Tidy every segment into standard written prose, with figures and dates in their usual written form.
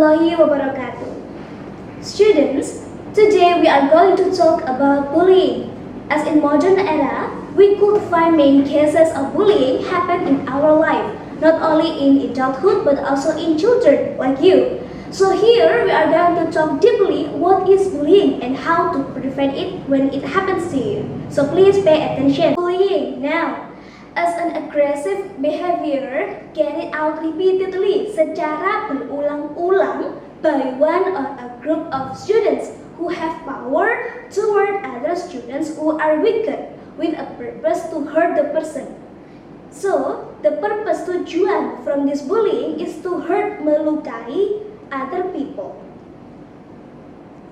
warahmatullahi wabarakatuh. Students, today we are going to talk about bullying. As in modern era, we could find many cases of bullying happen in our life, not only in adulthood but also in children like you. So here we are going to talk deeply what is bullying and how to prevent it when it happens to you. So please pay attention. Bullying now. As an aggressive behavior carried out repeatedly secara berulang-ulang by one or a group of students who have power toward other students who are weaker with a purpose to hurt the person. So, the purpose tujuan from this bullying is to hurt, melukai other people.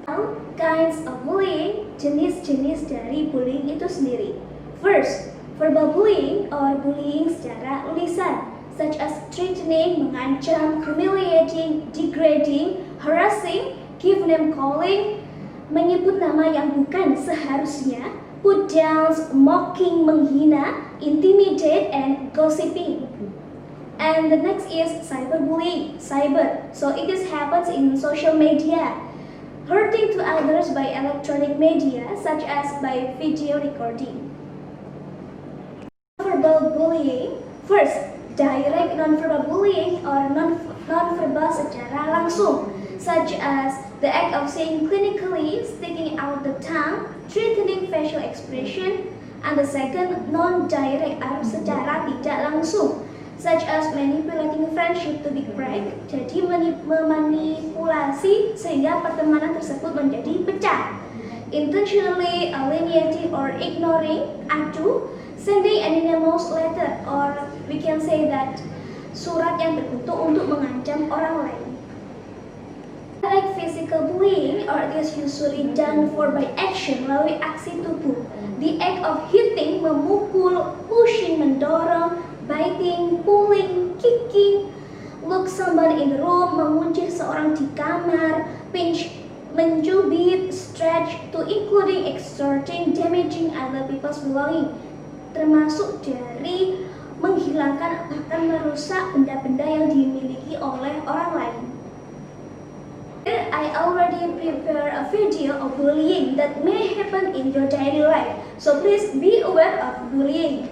Now, kinds of bullying, jenis-jenis dari bullying itu sendiri. First, verbal bullying or bullying secara lisan, such as threatening, mengancam, humiliating, degrading, harassing, give name calling, menyebut nama yang bukan seharusnya, put downs, mocking, menghina, intimidate, and gossiping. And the next is cyberbullying, cyber. So it is happens in social media, hurting to others by electronic media, such as by video recording. Verbal bullying. First, direct non-verbal bullying or non-verbal secara langsung, such as the act of saying clinically, sticking out the tongue, threatening facial expression. And the second, non-direct atau secara tidak langsung, such as manipulating friendship to be cracked, jadi memanipulasi sehingga pertemanan tersebut menjadi pecah. Intentionally alienating or ignoring, adu, sending an anonymous letter, or we can say that surat yang terbentuk untuk mengancam orang lain. Like physical bullying, or it is usually done for by action melalui aksi tubuh. The act of hitting, memukul, pushing, mendorong, biting, pulling, kicking, lock someone in the room, mengunci seorang di kamar, pinch, mencubit, stretch, to including extorting, damaging other people's belonging, termasuk dari menghilangkan bahkan merusak benda-benda yang dimiliki oleh orang lain. Here I already prepared a video of bullying that may happen in your daily life, so please be aware of bullying.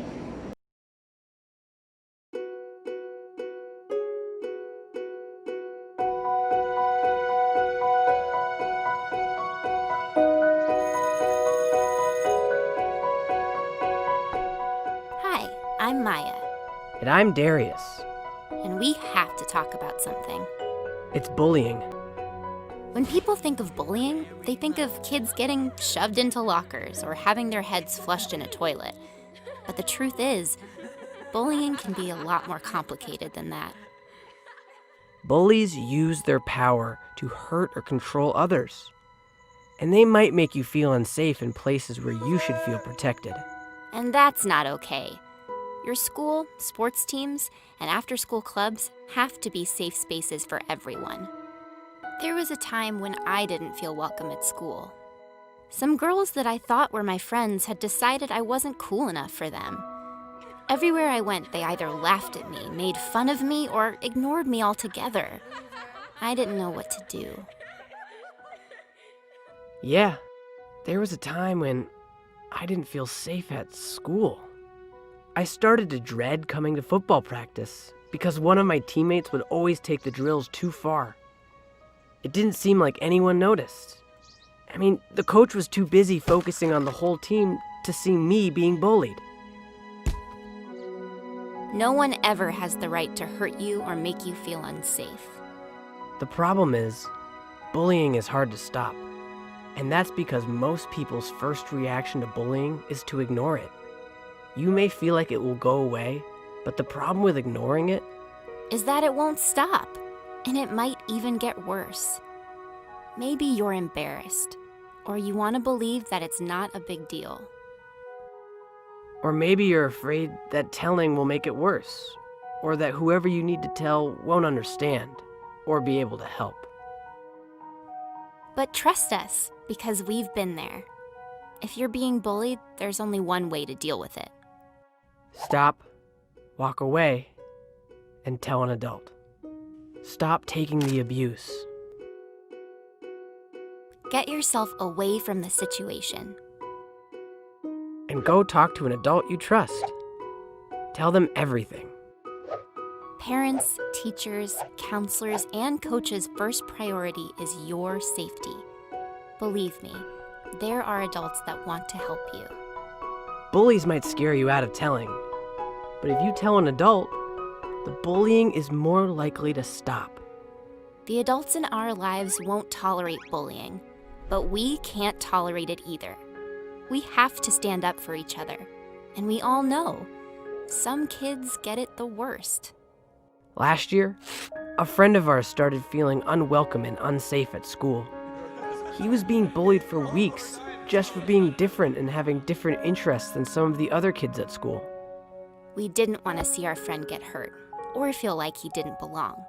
I'm Maya. And I'm Darius. And we have to talk about something. It's bullying. When people think of bullying, they think of kids getting shoved into lockers or having their heads flushed in a toilet. But the truth is, bullying can be a lot more complicated than that. Bullies use their power to hurt or control others. And they might make you feel unsafe in places where you should feel protected. And that's not okay. Your school, sports teams, and after-school clubs have to be safe spaces for everyone. There was a time when I didn't feel welcome at school. Some girls that I thought were my friends had decided I wasn't cool enough for them. Everywhere I went, they either laughed at me, made fun of me, or ignored me altogether. I didn't know what to do. Yeah, there was a time when I didn't feel safe at school. I started to dread coming to football practice because one of my teammates would always take the drills too far. It didn't seem like anyone noticed. I mean, the coach was too busy focusing on the whole team to see me being bullied. No one ever has the right to hurt you or make you feel unsafe. The problem is, bullying is hard to stop. And that's because most people's first reaction to bullying is to ignore it. You may feel like it will go away, but the problem with ignoring it is that it won't stop, and it might even get worse. Maybe you're embarrassed, or you want to believe that it's not a big deal. Or maybe you're afraid that telling will make it worse, or that whoever you need to tell won't understand, or be able to help. But trust us, because we've been there. If you're being bullied, there's only one way to deal with it. Stop, walk away, and tell an adult. Stop taking the abuse Get yourself away from the situation. And go talk to an adult you trust. Tell them everything. Parents, teachers, counselors, and coaches' first priority is your safety. Believe me, there are adults that want to help you. Bullies might scare you out of telling, but if you tell an adult, the bullying is more likely to stop. The adults in our lives won't tolerate bullying, but we can't tolerate it either. We have to stand up for each other, and we all know some kids get it the worst. Last year, a friend of ours started feeling unwelcome and unsafe at school. He was being bullied for weeks just for being different and having different interests than some of the other kids at school. We didn't want to see our friend get hurt or feel like he didn't belong,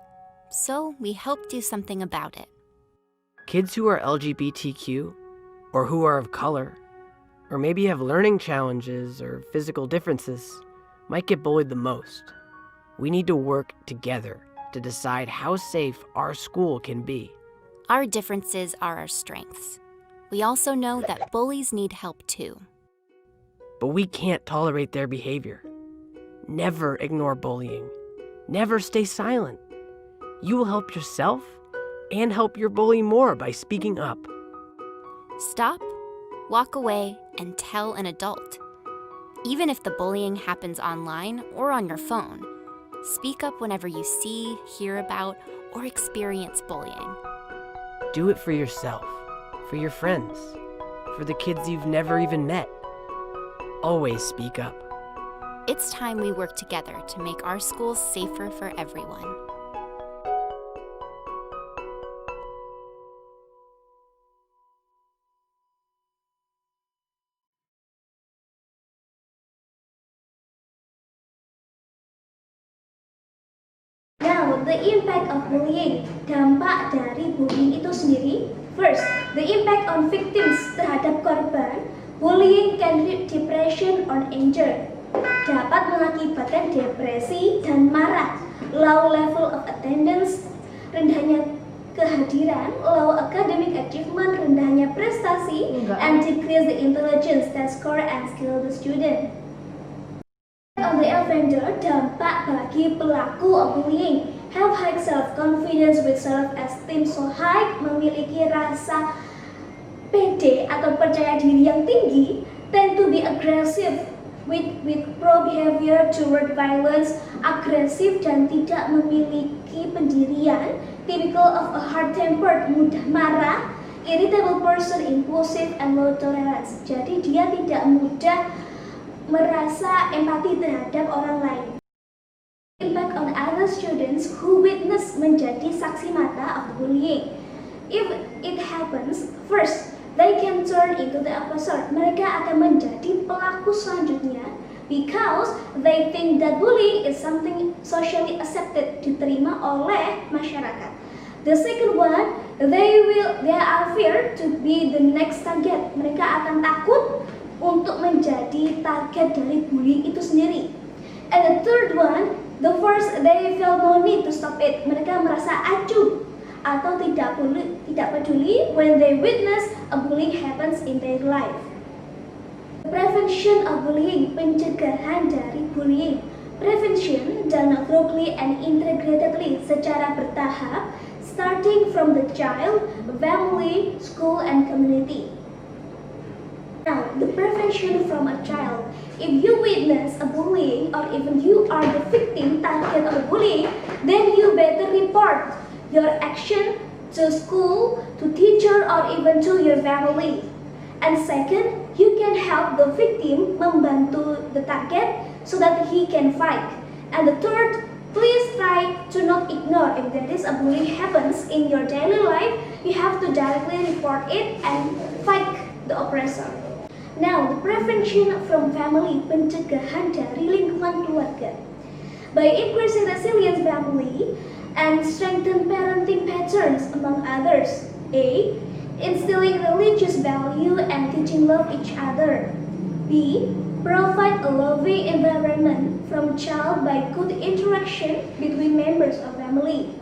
so we helped do something about it. Kids who are LGBTQ, or who are of color, or maybe have learning challenges or physical differences, might get bullied the most. We need to work together to decide how safe our school can be. Our differences are our strengths. We also know that bullies need help too. But we can't tolerate their behavior. Never ignore bullying. Never stay silent. You will help yourself and help your bully more by speaking up. Stop, walk away, and tell an adult. Even if the bullying happens online or on your phone, speak up whenever you see, hear about, or experience bullying. Do it for yourself, for your friends, for the kids you've never even met. Always speak up. It's time we work together to make our schools safer for everyone. Now, the impact of bullying. Dampak dari bullying itu sendiri. First, the impact on victims terhadap korban. Bullying can lead depression or anger. Dapat mengakibatkan depresi dan marah. Low level of attendance, rendahnya kehadiran, low academic achievement, rendahnya prestasi, and decrease the intelligence, test score, and skill of the student. On the offender, dampak bagi pelaku of bullying. Have high self-confidence with self-esteem so high, memiliki rasa pede atau percaya diri yang tinggi, tend to be aggressive with pro behavior toward violence, agresif dan tidak memiliki pendirian, typical of a hard-tempered, mudah marah, irritable person, impulsive, and low tolerance. Jadi dia tidak mudah merasa empati terhadap orang lain. Impact on other students who witness, menjadi saksi mata of bullying. If it happens, first, they can turn into the oppressor. Mereka akan menjadi pelaku selanjutnya because they think that bullying is something socially accepted, diterima oleh masyarakat. The second one, they are feared to be the next target. Mereka akan takut untuk menjadi target dari bullying itu sendiri. And the third one, the first, they feel no need to stop it. Mereka merasa acuh atau tidak peduli when they witness a bullying happens in their life. Prevention of bullying, pencegahan dari bullying. Prevention done thoroughly and integratedly, secara bertahap, starting from the child, family, school, and community. Now, the prevention from a child. If you witness a bullying or even you are the victim target of bullying, then you better report your action to school, to teacher, or even to your family. And second, you can help the victim, membantu the target so that he can fight. And the third, please try to not ignore if there is a bullying happens in your daily life. You have to directly report it and fight the oppressor. Now, the prevention from family, pencegahan dari lingkungan keluarga. By increasing resilient family and strengthen parenting patterns among others. A. Instilling religious value and teaching love each other. B. Provide a loving environment from child by good interaction between members of family.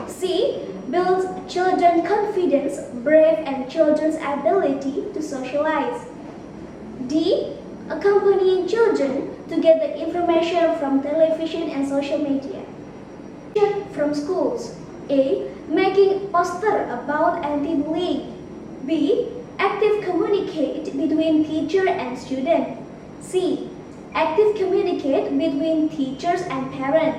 C. Builds children's confidence, brave and children's ability to socialize. D. Accompanying children to get the information from television and social media. From schools. A. Making poster about anti-bullying. B. Active communicate between teacher and student. C. Active communicate between teachers and parents.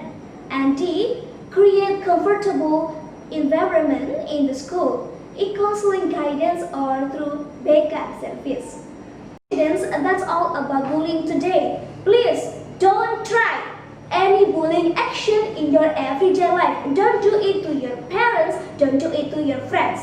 And D. Create comfortable environment in the school, in counseling guidance or through backup service. Students, that's all about bullying today. Please don't try any bullying action in your everyday life. Don't do it to your parents, don't do it to your friends.